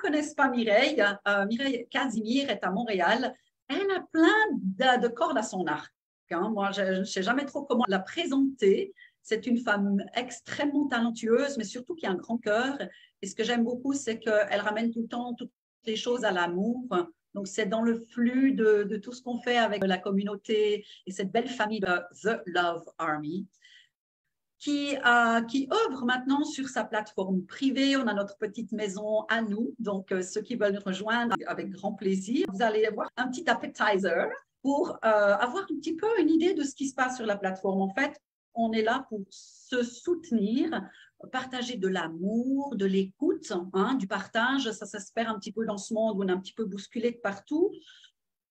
connaissent pas Mireille, Mireille Casimir est à Montréal. Elle a plein de cordes à son arc. Hein. Moi, je ne sais jamais trop comment la présenter. C'est une femme extrêmement talentueuse, mais surtout qui a un grand cœur. Et ce que j'aime beaucoup, c'est qu'elle ramène tout le temps toutes les choses à l'amour. Donc, c'est dans le flux de tout ce qu'on fait avec la communauté et cette belle famille de The Love Army qui œuvre maintenant sur sa plateforme privée. On a notre petite maison à nous. Donc, ceux qui veulent nous rejoindre avec grand plaisir, vous allez avoir un petit appetizer pour avoir un petit peu une idée de ce qui se passe sur la plateforme. En fait, on est là pour se soutenir, partager de l'amour, de l'écoute, hein, du partage. Ça se perd un petit peu dans ce monde où on est un petit peu bousculé de partout.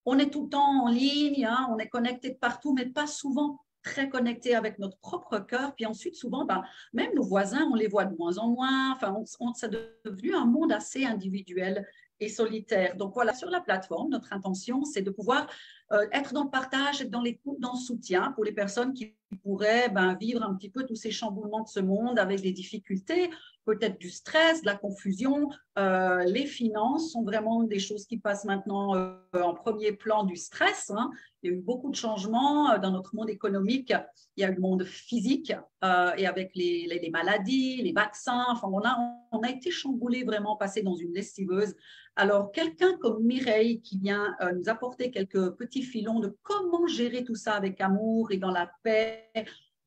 On est tout le temps en ligne, hein, on est connecté de partout, mais pas souvent très connecté avec notre propre cœur. Puis ensuite, souvent, même nos voisins, on les voit de moins en moins. Enfin, c'est devenu un monde assez individuel et solitaire. Donc voilà, sur la plateforme, notre intention, c'est de pouvoir être dans le partage, être dans l'écoute, dans le soutien pour les personnes qui pourraient vivre un petit peu tous ces chamboulements de ce monde avec des difficultés, peut-être du stress, de la confusion. Les finances sont vraiment des choses qui passent maintenant en premier plan du stress. Hein. Il y a eu beaucoup de changements dans notre monde économique. Il y a eu le monde physique et avec les maladies, les vaccins. Enfin, on a été chamboulé, vraiment passé dans une lessiveuse. Alors, quelqu'un comme Mireille qui vient nous apporter quelques petits filons de comment gérer tout ça avec amour et dans la paix,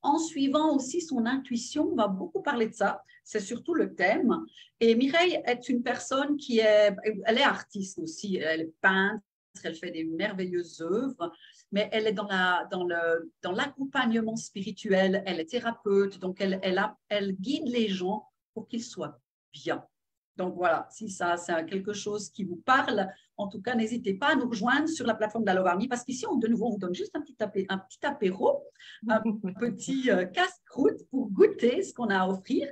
en suivant aussi son intuition, on va beaucoup parler de ça. C'est surtout le thème. Et Mireille est une personne elle est artiste aussi. Elle est peintre, elle fait des merveilleuses œuvres, mais elle est dans l'accompagnement spirituel. Elle est thérapeute, donc elle guide les gens pour qu'ils soient bien. Donc voilà, si ça c'est quelque chose qui vous parle, en tout cas, n'hésitez pas à nous rejoindre sur la plateforme de la Love Army parce qu'ici, de nouveau, on vous donne juste un petit apéro, un petit casse-croûte pour goûter ce qu'on a à offrir.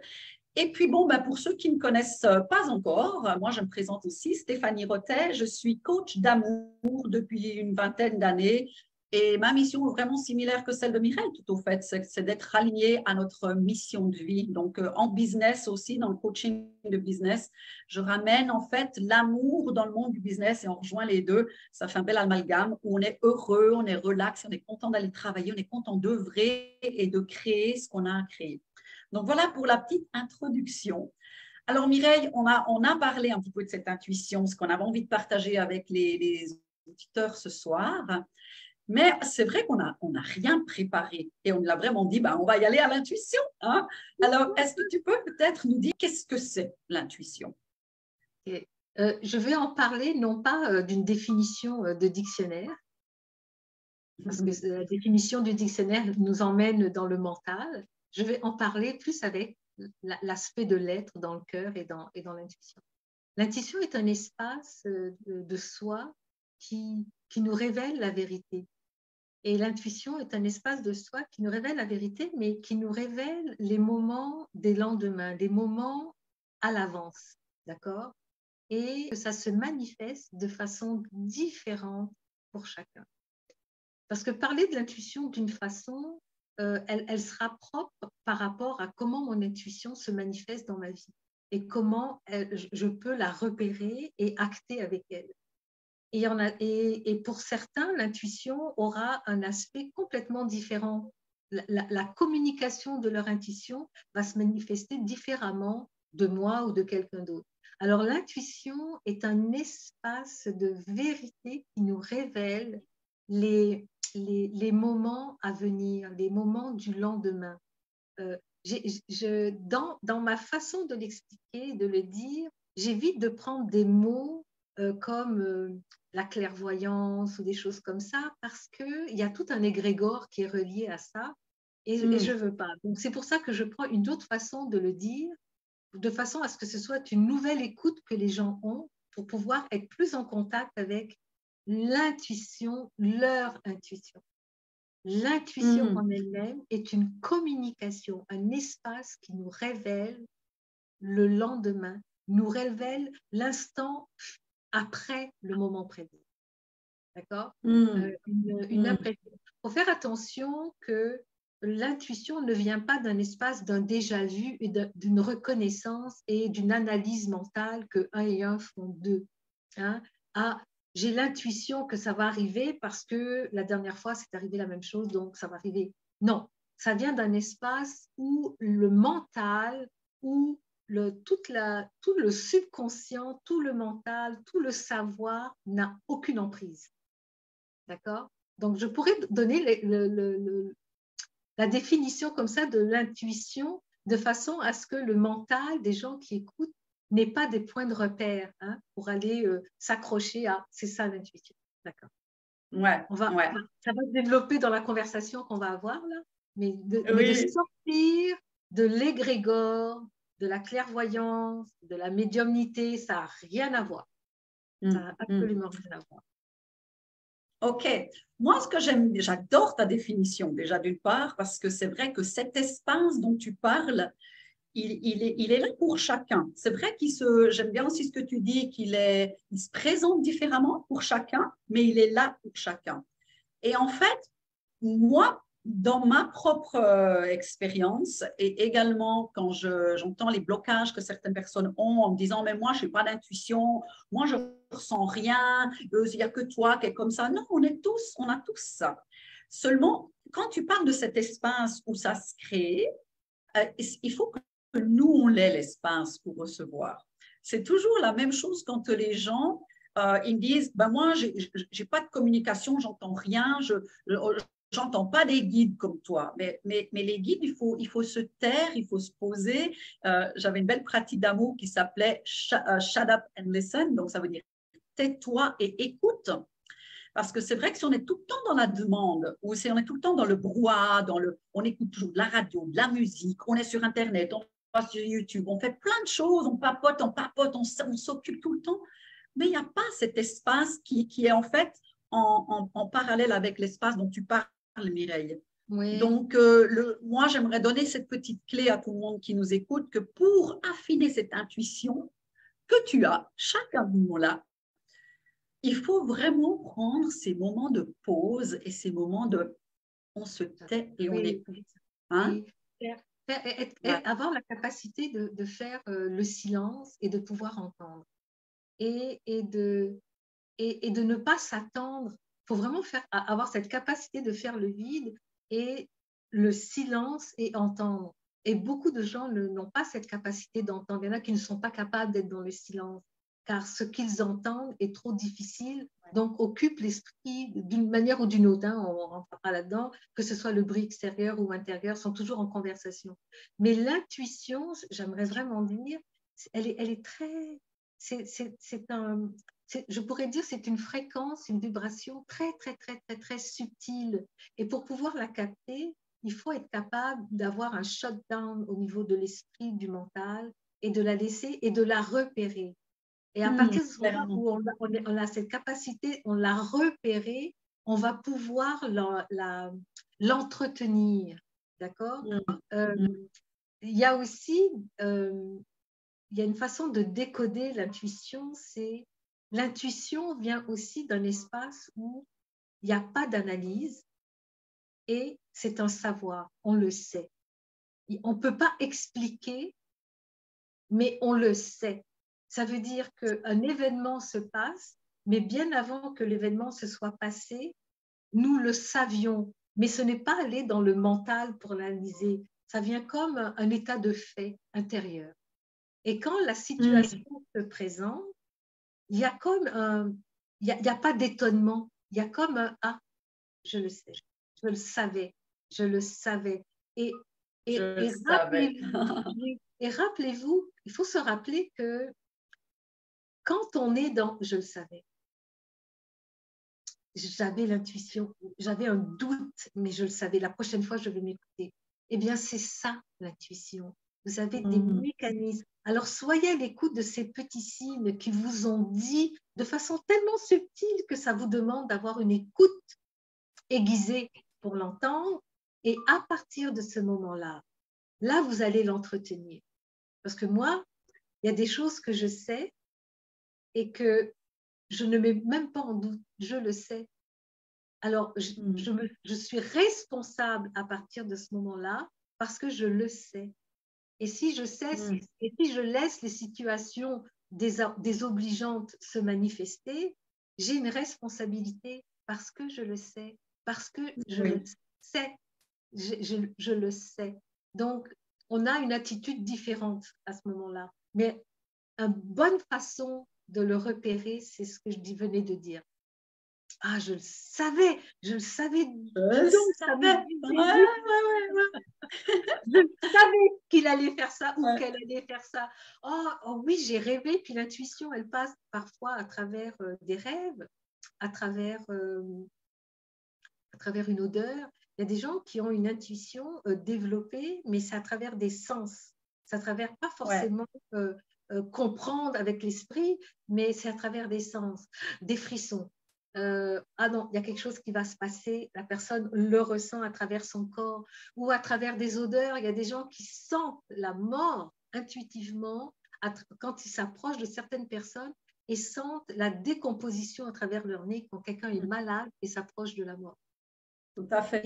Et puis, pour ceux qui ne connaissent pas encore, moi, je me présente aussi, Stéphanie Rotet. Je suis coach d'amour depuis une vingtaine d'années. Et ma mission est vraiment similaire que celle de Mireille, tout au fait, c'est d'être aligné à notre mission de vie. Donc, en business aussi, dans le coaching de business, je ramène en fait l'amour dans le monde du business et on rejoint les deux. Ça fait un bel amalgame où on est heureux, on est relax, on est content d'aller travailler, on est content d'œuvrer et de créer ce qu'on a à créer. Donc, voilà pour la petite introduction. Alors, Mireille, on a parlé un petit peu de cette intuition, ce qu'on avait envie de partager avec les auditeurs ce soir. Mais c'est vrai qu'on n'a rien préparé et on l'a vraiment dit, on va y aller à l'intuition. Hein? Alors, est-ce que tu peux peut-être nous dire qu'est-ce que c'est l'intuition? Je vais en parler non pas d'une définition de dictionnaire, parce que la définition du dictionnaire nous emmène dans le mental. Je vais en parler plus avec l'aspect de l'être dans le cœur et dans l'intuition. L'intuition est un espace de soi qui nous révèle la vérité. Et l'intuition est un espace de soi qui nous révèle la vérité, mais qui nous révèle les moments des lendemains, des moments à l'avance, d'accord? Et que ça se manifeste de façon différente pour chacun. Parce que parler de l'intuition d'une façon, elle sera propre par rapport à comment mon intuition se manifeste dans ma vie et comment je peux la repérer et acter avec elle. Et pour certains, l'intuition aura un aspect complètement différent. La communication de leur intuition va se manifester différemment de moi ou de quelqu'un d'autre. Alors l'intuition est un espace de vérité qui nous révèle les moments à venir, les moments du lendemain. Dans ma façon de l'expliquer, de le dire, j'évite de prendre des mots comme la clairvoyance ou des choses comme ça, parce qu'il y a tout un égrégore qui est relié à ça et je ne veux pas. Donc, c'est pour ça que je prends une autre façon de le dire, de façon à ce que ce soit une nouvelle écoute que les gens ont pour pouvoir être plus en contact avec l'intuition, leur intuition. L'intuition en elle-même est une communication, un espace qui nous révèle le lendemain, nous révèle l'instant après le moment présent. D'accord? Une impression. Il faut faire attention que l'intuition ne vient pas d'un espace d'un déjà-vu et d'une reconnaissance et d'une analyse mentale que 1 et 1 font 2. Hein? Ah, j'ai l'intuition que ça va arriver parce que la dernière fois, c'est arrivé la même chose, donc ça va arriver. Non, ça vient d'un espace où le mental, où tout le subconscient, tout le mental, tout le savoir n'a aucune emprise. D'accord? Donc, je pourrais donner la définition comme ça de l'intuition de façon à ce que le mental des gens qui écoutent n'ait pas des points de repère pour aller s'accrocher à c'est ça l'intuition. D'accord. Ouais, ouais. Ça va se développer dans la conversation qu'on va avoir là, mais de Oui. sortir de l'égrégore, de la clairvoyance, de la médiumnité, ça n'a rien à voir. Ça n'a absolument rien à voir. Ok. Moi, ce que j'adore ta définition déjà d'une part, parce que c'est vrai que cet espace dont tu parles, il est là pour chacun. C'est vrai j'aime bien aussi ce que tu dis, il se présente différemment pour chacun, mais il est là pour chacun. Et en fait, moi, dans ma propre expérience et également quand j'entends les blocages que certaines personnes ont en me disant mais moi je n'ai pas d'intuition, moi je ne ressens rien, il n'y a que toi qui es comme ça. Non, on a tous ça. Seulement, quand tu parles de cet espace où ça se crée, il faut que nous, on l'ait l'espace pour recevoir. C'est toujours la même chose quand les gens ils me disent ben moi, je n'ai pas de communication, j'entends rien, je n'entends pas des guides comme toi. Mais les guides, il faut se taire, il faut se poser. J'avais une belle pratique d'amour qui s'appelait Shut up and listen. Donc, ça veut dire tais-toi et écoute. Parce que c'est vrai que si on est tout le temps dans la demande, ou si on est tout le temps dans le brouhaha, on écoute toujours de la radio, de la musique, on est sur Internet, on va sur YouTube, on fait plein de choses, on papote, on s'occupe tout le temps, mais il n'y a pas cet espace qui est en fait en parallèle avec l'espace dont tu parles, Mireille. Oui. Donc, moi, j'aimerais donner cette petite clé à tout le monde qui nous écoute, que pour affiner cette intuition que tu as, chacun de nous là, il faut vraiment prendre ces moments de pause et ces moments de on se tait et on écoute. Hein? Avoir la capacité de faire le silence et de pouvoir entendre. Et de ne pas s'attendre. Il faut vraiment avoir cette capacité de faire le vide et le silence et entendre. Et beaucoup de gens n'ont pas cette capacité d'entendre. Il y en a qui ne sont pas capables d'être dans le silence, car ce qu'ils entendent est trop difficile, donc occupe l'esprit d'une manière ou d'une autre. On ne rentre pas là-dedans, que ce soit le bruit extérieur ou intérieur, sont toujours en conversation. Mais l'intuition, j'aimerais vraiment dire, elle est très... je pourrais dire c'est une fréquence, une vibration très, très, très, très, très subtile. Et pour pouvoir la capter, il faut être capable d'avoir un shutdown au niveau de l'esprit, du mental, et de la laisser et de la repérer. Et à partir de ce moment où on a cette capacité, on l'a repérée, on va pouvoir l'entretenir. D'accord? Il y a aussi... il y a une façon de décoder l'intuition, c'est l'intuition vient aussi d'un espace où il n'y a pas d'analyse et c'est un savoir, on le sait. On ne peut pas expliquer, mais on le sait. Ça veut dire qu'un événement se passe, mais bien avant que l'événement se soit passé, nous le savions, mais ce n'est pas aller dans le mental pour l'analyser. Ça vient comme un état de fait intérieur. Et quand la situation se présente, il y a comme il y a pas d'étonnement, il y a comme un ah, je le sais, je le savais, je le savais. Et rappelez-vous, il faut se rappeler que quand on est dans je le savais, j'avais l'intuition, j'avais un doute, mais je le savais, la prochaine fois je vais m'écouter. Eh bien, c'est ça l'intuition. Vous avez des mécanismes. Alors, soyez à l'écoute de ces petits signes qui vous ont dit de façon tellement subtile que ça vous demande d'avoir une écoute aiguisée pour l'entendre. Et à partir de ce moment-là, là, vous allez l'entretenir. Parce que moi, il y a des choses que je sais et que je ne mets même pas en doute. Je le sais. Alors, je suis responsable à partir de ce moment-là parce que je le sais. Et si je sais, et si je laisse les situations désobligeantes se manifester, j'ai une responsabilité parce que je le sais, parce que je le sais, je le sais. Donc, on a une attitude différente à ce moment-là. Mais une bonne façon de le repérer, c'est ce que je venais de dire. Ah, je le savais. Je savais. Je savais qu'il allait faire ça ou qu'elle allait faire ça. Oh oui, j'ai rêvé. Puis l'intuition, elle passe parfois à travers des rêves, à travers une odeur. Il y a des gens qui ont une intuition développée, mais c'est à travers des sens. C'est à travers pas forcément comprendre avec l'esprit, mais c'est à travers des sens, des frissons. Ah non, il y a quelque chose qui va se passer, la personne le ressent à travers son corps ou à travers des odeurs. Il y a des gens qui sentent la mort intuitivement quand ils s'approchent de certaines personnes et sentent la décomposition à travers leur nez quand quelqu'un est malade et s'approche de la mort. Tout à fait,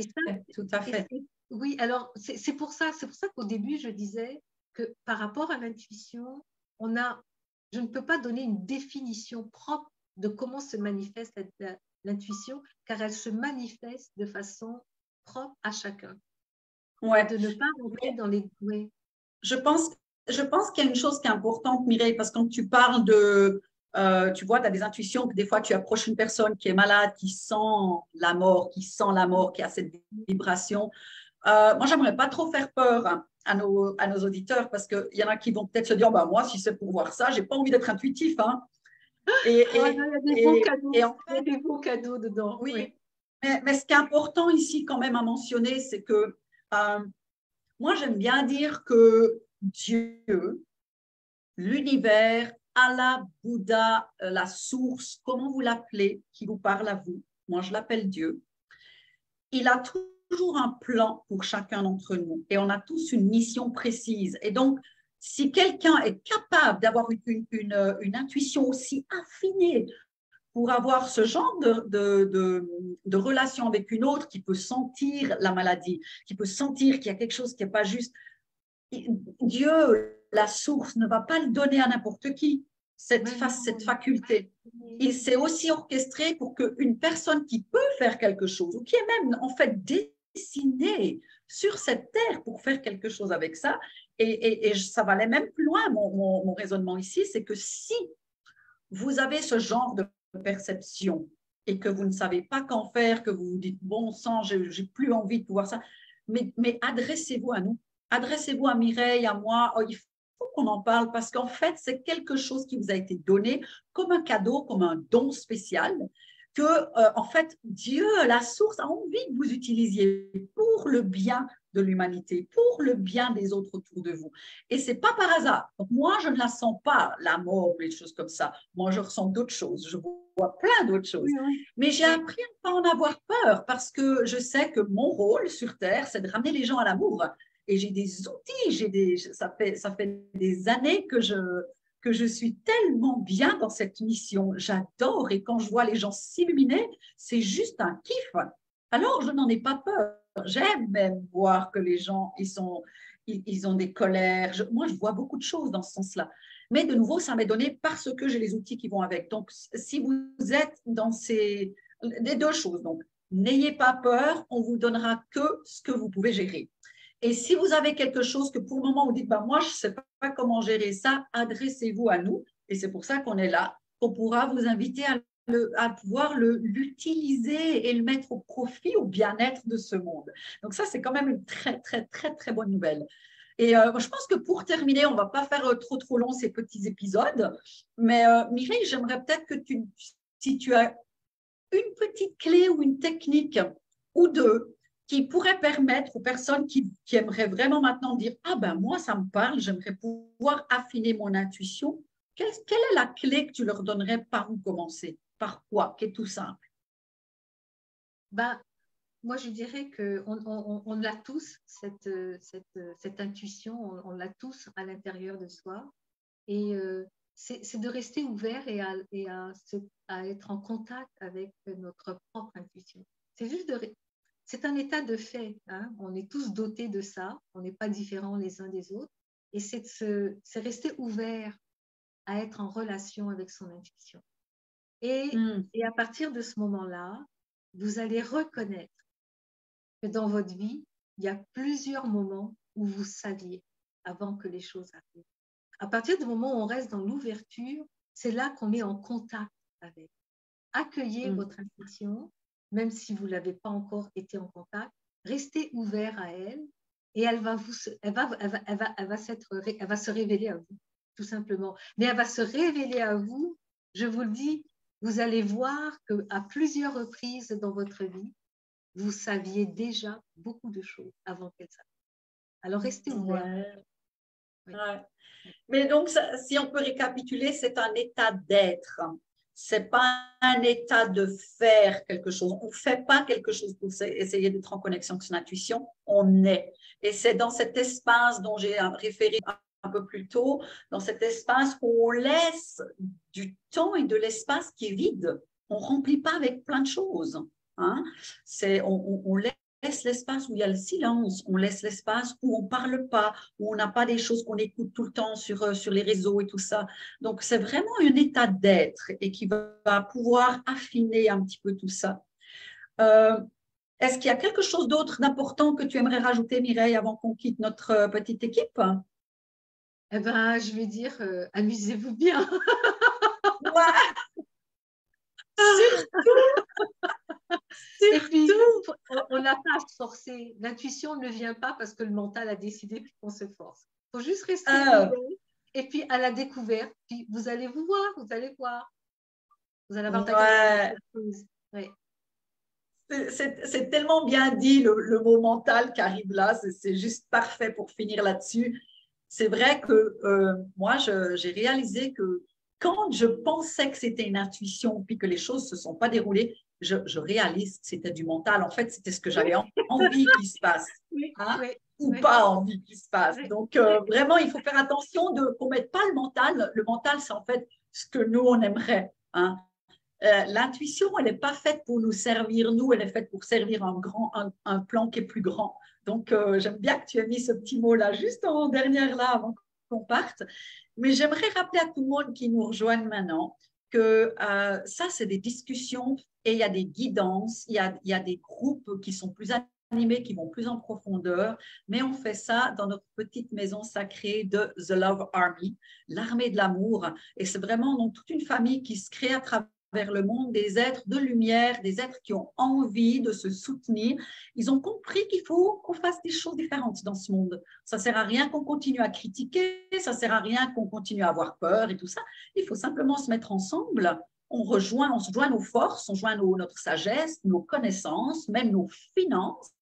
tout à fait. Oui, alors c'est pour ça qu'au début, je disais que par rapport à l'intuition, je ne peux pas donner une définition propre de comment se manifeste l'intuition, car elle se manifeste de façon propre à chacun. Ouais. De ne pas rentrer dans les... Oui. Je pense qu'il y a une chose qui est importante, Mireille, parce que quand tu parles de... tu vois, tu as des intuitions que des fois tu approches une personne qui est malade, qui sent la mort, qui a cette vibration. Moi, j'aimerais pas trop faire peur à nos auditeurs parce qu'il y en a qui vont peut-être se dire, bah, moi, si c'est pour voir ça, j'ai pas envie d'être intuitif. Hein. Il y a des beaux cadeaux. Il y a des beaux cadeaux dedans. Oui, mais ce qui est important ici quand même à mentionner, c'est que moi, j'aime bien dire que Dieu, l'univers, Allah, Bouddha, la source, comment vous l'appelez, qui vous parle à vous, moi je l'appelle Dieu, il a toujours un plan pour chacun d'entre nous et on a tous une mission précise. Et donc, si quelqu'un est capable d'avoir une intuition aussi affinée pour avoir ce genre de relation avec une autre qui peut sentir la maladie, qui peut sentir qu'il y a quelque chose qui n'est pas juste, Dieu, la source, ne va pas le donner à n'importe qui, cette faculté. Il s'est aussi orchestré pour qu'une personne qui peut faire quelque chose, ou qui est même en fait destinée sur cette terre pour faire quelque chose avec ça, et ça va aller même plus loin, mon raisonnement ici, c'est que si vous avez ce genre de perception et que vous ne savez pas qu'en faire, que vous vous dites, bon sang, j'ai plus envie de pouvoir ça, mais adressez-vous à nous. Adressez-vous à Mireille, à moi. Oh, il faut qu'on en parle parce qu'en fait, c'est quelque chose qui vous a été donné comme un cadeau, comme un don spécial que, en fait, Dieu, la source, a envie que vous utilisiez pour le bien de l'humanité, pour le bien des autres autour de vous. Et ce n'est pas par hasard. Donc, moi, je ne la sens pas, la mort ou les choses comme ça. Moi, je ressens d'autres choses. Je vois plein d'autres choses. Mais j'ai appris à ne pas en avoir peur parce que je sais que mon rôle sur Terre, c'est de ramener les gens à l'amour. Et j'ai des outils, ça fait des années que je suis tellement bien dans cette mission. J'adore. Et quand je vois les gens s'illuminer, c'est juste un kiff. Alors, je n'en ai pas peur. J'aime même voir que les gens, ils ont des colères. Moi, je vois beaucoup de choses dans ce sens-là. Mais de nouveau, ça m'est donné parce que j'ai les outils qui vont avec. Donc, si vous êtes dans les deux choses, donc, n'ayez pas peur, on vous donnera que ce que vous pouvez gérer. Et si vous avez quelque chose que pour le moment, vous dites, bah, moi, je ne sais pas comment gérer ça, adressez-vous à nous. Et c'est pour ça qu'on est là, qu'on pourra vous inviter à pouvoir l'utiliser et le mettre au profit, au bien-être de ce monde. Donc ça, c'est quand même une très, très, très, très bonne nouvelle. Et je pense que pour terminer, on ne va pas faire trop long ces petits épisodes, mais Mireille, j'aimerais peut-être que si tu as une petite clé ou une technique ou deux qui pourrait permettre aux personnes qui aimeraient vraiment maintenant dire « Ah ben moi, ça me parle, j'aimerais pouvoir affiner mon intuition », quelle est la clé que tu leur donnerais, par où commencer? Par quoi? Qui est tout simple. Ben, moi, je dirais qu'on l'a tous, cette intuition, on l'a tous à l'intérieur de soi. Et c'est de rester ouvert et à être en contact avec notre propre intuition. C'est juste c'est un état de fait. Hein. On est tous dotés de ça. On n'est pas différents les uns des autres. Et c'est rester ouvert à être en relation avec son intuition. Et à partir de ce moment-là, vous allez reconnaître que dans votre vie, il y a plusieurs moments où vous saviez avant que les choses arrivent. À partir du moment où on reste dans l'ouverture, c'est là qu'on est en contact avec. Accueillez votre intuition, même si vous ne l'avez pas encore été en contact, restez ouvert à elle et elle va se révéler à vous, tout simplement. Mais elle va se révéler à vous, je vous le dis, vous allez voir qu'à plusieurs reprises dans votre vie, vous saviez déjà beaucoup de choses avant qu'elle s'arrive. Alors, restez ouvert. Ouais. Ouais. Mais donc, si on peut récapituler, c'est un état d'être. Ce n'est pas un état de faire quelque chose. On ne fait pas quelque chose pour essayer d'être en connexion avec son intuition. On est. Et c'est dans cet espace dont j'ai référé un peu plus tôt, dans cet espace où on laisse du temps et de l'espace qui est vide. On ne remplit pas avec plein de choses. Hein? On laisse l'espace où il y a le silence, on laisse l'espace où on ne parle pas, où on n'a pas des choses qu'on écoute tout le temps sur les réseaux et tout ça. Donc, c'est vraiment un état d'être et qui va pouvoir affiner un petit peu tout ça. Est-ce qu'il y a quelque chose d'autre d'important que tu aimerais rajouter, Mireille, avant qu'on quitte notre petite équipe? Eh bien, je vais dire, amusez-vous bien. Ouais. Surtout. Et puis, on n'a pas à se forcer. L'intuition ne vient pas parce que le mental a décidé qu'on se force. Il faut juste rester ouvert et puis à la découverte. Puis vous allez vous voir, vous allez voir. Vous allez avoir ta surprise. Ouais. C'est tellement bien dit le mot mental qui arrive là. C'est juste parfait pour finir là-dessus. C'est vrai que moi, j'ai réalisé que quand je pensais que c'était une intuition puis que les choses ne se sont pas déroulées, je réalise que c'était du mental. En fait, c'était ce que j'avais envie qu'il se passe. Hein, ou pas envie qu'il se passe. Donc, vraiment, il faut faire attention qu'on ne mette pas le mental. Le mental, c'est en fait ce que nous, on aimerait. Hein. L'intuition, elle n'est pas faite pour nous servir, nous, elle est faite pour servir un plan qui est plus grand. Donc, j'aime bien que tu aies mis ce petit mot-là juste en dernière là avant qu'on parte. Mais j'aimerais rappeler à tout le monde qui nous rejoigne maintenant que ça, c'est des discussions et il y a des guidances, il y a des groupes qui sont plus animés, qui vont plus en profondeur, mais on fait ça dans notre petite maison sacrée de The Love Army, l'armée de l'amour. Et c'est vraiment donc toute une famille qui se crée à travers le monde, des êtres de lumière, des êtres qui ont envie de se soutenir. Ils ont compris qu'il faut qu'on fasse des choses différentes dans ce monde. Ça ne sert à rien qu'on continue à critiquer, ça ne sert à rien qu'on continue à avoir peur et tout ça. Il faut simplement se mettre ensemble. On se joint nos forces, on joint notre sagesse, nos connaissances, même nos finances.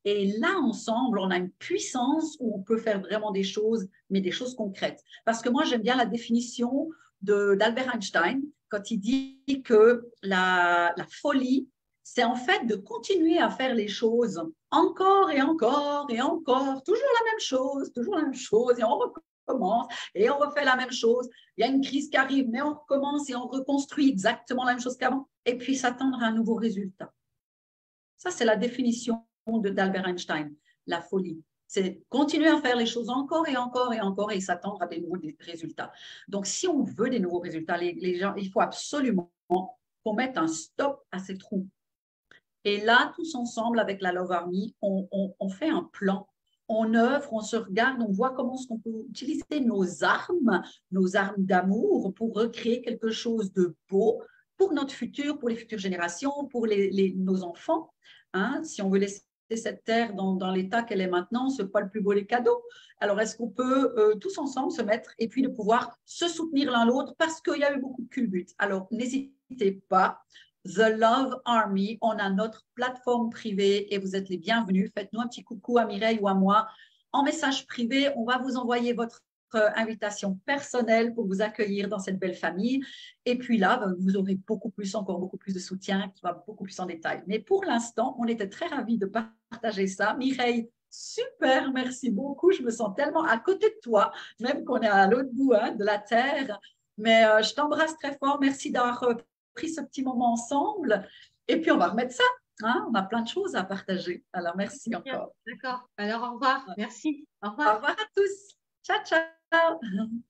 Et là, ensemble, on a une puissance où on peut faire vraiment des choses, mais des choses concrètes. Parce que moi, j'aime bien la définition d'Albert Einstein, quand il dit que la folie, c'est en fait de continuer à faire les choses encore et encore et encore, toujours la même chose, et on recommence et on refait la même chose. Il y a une crise qui arrive, mais on recommence et on reconstruit exactement la même chose qu'avant, et puis s'attendre à un nouveau résultat. Ça, c'est la définition d'Albert Einstein, la folie. C'est continuer à faire les choses encore et encore et encore et s'attendre à des nouveaux résultats. Donc, si on veut des nouveaux résultats, les gens, il faut absolument qu'on mette un stop à ces trous. Et là, tous ensemble, avec la Love Army, on fait un plan, on œuvre, on se regarde, on voit comment on peut utiliser nos armes d'amour pour recréer quelque chose de beau pour notre futur, pour les futures générations, pour nos enfants. Hein, si on veut laisser cette terre dans l'état qu'elle est maintenant, ce n'est pas le plus beau des cadeaux. Alors, est-ce qu'on peut tous ensemble se mettre et puis de pouvoir se soutenir l'un l'autre parce qu'il y a eu beaucoup de culbutes. Alors, n'hésitez pas. The Love Army, on a notre plateforme privée et vous êtes les bienvenus. Faites-nous un petit coucou à Mireille ou à moi en message privé. On va vous envoyer votre invitation personnelle pour vous accueillir dans cette belle famille. Et puis là, vous aurez encore beaucoup plus de soutien qui va beaucoup plus en détail. Mais pour l'instant, on était très ravis de partager ça. Mireille, super, merci beaucoup. Je me sens tellement à côté de toi, même qu'on est à l'autre bout de la terre. Mais je t'embrasse très fort. Merci d'avoir pris ce petit moment ensemble. Et puis, on va remettre ça. Hein, on a plein de choses à partager. Alors, merci Bien, encore. d'accord. Alors, au revoir. Merci. Au Au revoir. revoir à tous. Ciao, ciao.